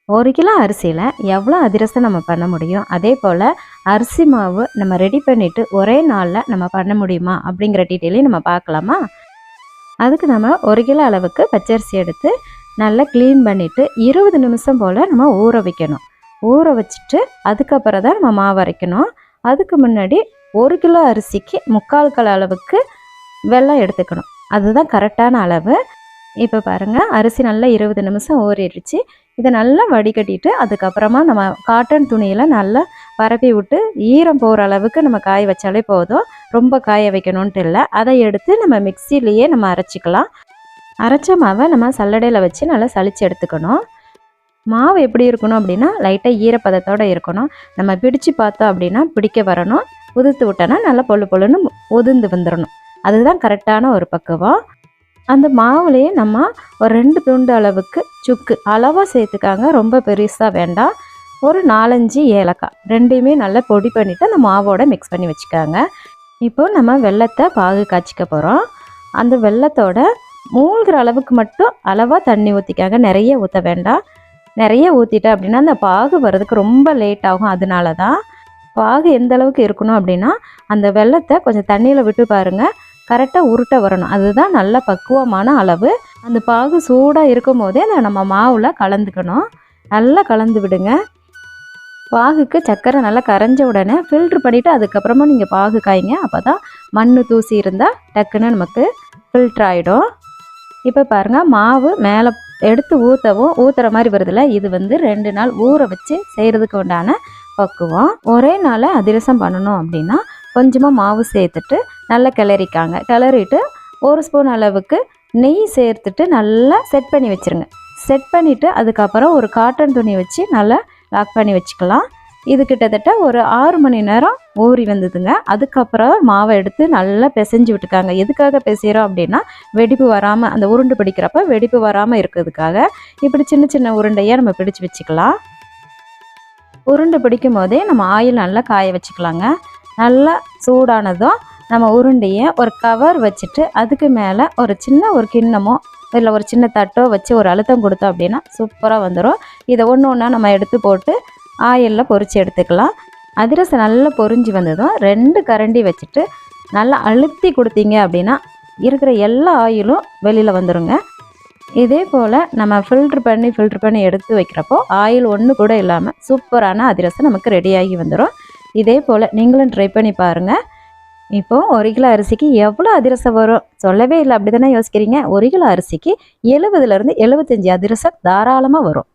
1 kilo அரிசியில் எவ்வளோ அதிரசம் நம்ம பண்ண முடியும், அதே போல் அரிசி மாவு நம்ம ரெடி பண்ணிவிட்டு ஒரே நாளில் நம்ம பண்ண முடியுமா அப்படிங்கிற டீட்டெயிலையும் நம்ம பார்க்கலாமா? அதுக்கு நம்ம 1 கிலோ அளவுக்கு பச்சரிசி எடுத்து நல்லா க்ளீன் பண்ணிவிட்டு 20 நிமிஷம் போல் நம்ம ஊற வைக்கணும். ஊற வச்சுட்டு அதுக்கப்புறம் தான் நம்ம மாவு அரைக்கணும். அதுக்கு முன்னாடி 1 கிலோ அரிசிக்கு 3/4 கிலோ அளவுக்கு வெல்லம் எடுத்துக்கணும். அதுதான் கரெக்டான அளவு. இப்போ பாருங்கள், அரிசி நல்லா 20 நிமிஷம் ஊறிடுச்சு. இதை நல்லா வடிகட்டிட்டு அதுக்கப்புறமா நம்ம காட்டன் துணியில் நல்லா பரப்பி விட்டு ஈரம் போகிற அளவுக்கு நம்ம காய வச்சாலே போதும். ரொம்ப காய வைக்கணுன்ட்டு இல்லை. அதை எடுத்து நம்ம மிக்சிலேயே நம்ம அரைச்சிக்கலாம். அரைச்ச மாவை நம்ம சல்லடையில் வச்சு நல்லா சலிச்சு எடுத்துக்கணும். மாவு எப்படி இருக்கணும் அப்படின்னா லைட்டாக ஈரப்பதத்தோடு இருக்கணும். நம்ம பிடிச்சு பார்த்தோம் அப்படின்னா பிடிக்க வரணும். உதுத்து விட்டோன்னா நல்லா பொழு பொழுன்னு உதிர்ந்து வந்துடணும். அதுதான் கரெக்டான ஒரு பக்குவம். அந்த மாவுலேயே நம்ம ஒரு 2 துண்டு அளவுக்கு சுக்கு அளவாக சேர்த்துக்காங்க, ரொம்ப பெருசாக வேண்டாம். ஒரு 4-5 ஏலக்காய் ரெண்டையுமே நல்லா பொடி பண்ணிவிட்டு அந்த மாவோட மிக்ஸ் பண்ணி வச்சுக்காங்க. இப்போது நம்ம வெல்லத்தை பாகு காய்ச்சிக்க போகிறோம். அந்த வெல்லத்தோட மூழ்கிற அளவுக்கு மட்டும் அளவாக தண்ணி ஊற்றிக்காங்க, நிறைய ஊற்ற வேண்டாம். நிறைய ஊற்றிட்டேன் அப்படின்னா அந்த பாகு வர்றதுக்கு ரொம்ப லேட் ஆகும். அதனால தான் பாகு எந்த அளவுக்கு இருக்கணும் அப்படின்னா அந்த வெல்லத்தை கொஞ்சம் தண்ணியில் விட்டு பாருங்கள், கரெக்டாக உருட்ட வரணும். அதுதான் நல்ல பக்குவமான அளவு. அந்த பாகு சூடாக இருக்கும் போதே அதை நம்ம மாவில் கலந்துக்கணும். நல்லா கலந்து விடுங்க. பாகுக்கு சர்க்கரை நல்லா கரைஞ்ச உடனே ஃபில்ட்ரு பண்ணிவிட்டு அதுக்கப்புறமா நீங்கள் பாகு காய்ங்க. அப்போ தான் மண் தூசி இருந்தால் டக்குன்னு நமக்கு ஃபில்ட்ரு ஆகிடும். இப்போ பாருங்கள், மாவு மேலே எடுத்து ஊற்றுற மாதிரி வருதில்ல, இது 2 நாள் ஊற வச்சு செய்கிறதுக்கு உண்டான பக்குவம். ஒரே நாள் அதிரசம் பண்ணணும் அப்படின்னா கொஞ்சமாக மாவு சேர்த்துட்டு நல்லா கிளறிக்காங்க. கிளறிட்டு 1 ஸ்பூன் அளவுக்கு நெய் சேர்த்துட்டு நல்லா செட் பண்ணி வச்சுருங்க. செட் பண்ணிவிட்டு அதுக்கப்புறம் ஒரு காட்டன் துணி வச்சு நல்லா லாக் பண்ணி வச்சுக்கலாம். இது கிட்டத்தட்ட ஒரு 6 மணி நேரம் ஊறி வந்ததுங்க. அதுக்கப்புறம் மாவை எடுத்து நல்லா பிசைஞ்சு விட்டுக்காங்க. எதுக்காக பிசைகிறோம் அப்படின்னா வெடிப்பு வராமல், அந்த உருண்டு பிடிக்கிறப்ப வெடிப்பு வராமல் இருக்கிறதுக்காக இப்படி சின்ன சின்ன உருண்டையாக நம்ம பிடிச்சி வச்சுக்கலாம். உருண்டை பிடிக்கும் போதே நம்ம ஆயில் நல்லா காய வச்சுக்கலாங்க. நல்லா சூடானதும் நம்ம உருண்டையை ஒரு கவர் வச்சுட்டு அதுக்கு மேலே ஒரு கிண்ணமோ இல்லை ஒரு சின்ன தட்டோ வச்சு ஒரு அழுத்தம் கொடுத்தோம் அப்படின்னா சூப்பராக வந்துடும். இதை ஒன்று ஒன்றா நம்ம எடுத்து போட்டு ஆயிலில் பொரித்து எடுத்துக்கலாம். அதிரசம் நல்லா பொரிஞ்சு வந்ததும் 2 கரண்டி வச்சுட்டு நல்லா அழுத்தி கொடுத்தீங்க அப்படின்னா இருக்கிற எல்லா ஆயிலும் வெளியில் வந்துடுங்க. இதே போல் நம்ம ஃபில்ட்ரு பண்ணி எடுத்து வைக்கிறப்போ ஆயில் ஒன்று கூட இல்லாமல் சூப்பரான அதிரசம் நமக்கு ரெடியாகி வந்துடும். இதே போல் நீங்களும் ட்ரை பண்ணி பாருங்கள். இப்போது 1 கிலோ அரிசிக்கு எவ்வளோ அதிரசம் வரும் சொல்லவே இல்லை, அப்படி தானே யோசிக்கிறீங்க? 1 கிலோ அரிசிக்கு 70லேருந்து 75 அதிரசம் தாராளமாக வரும்.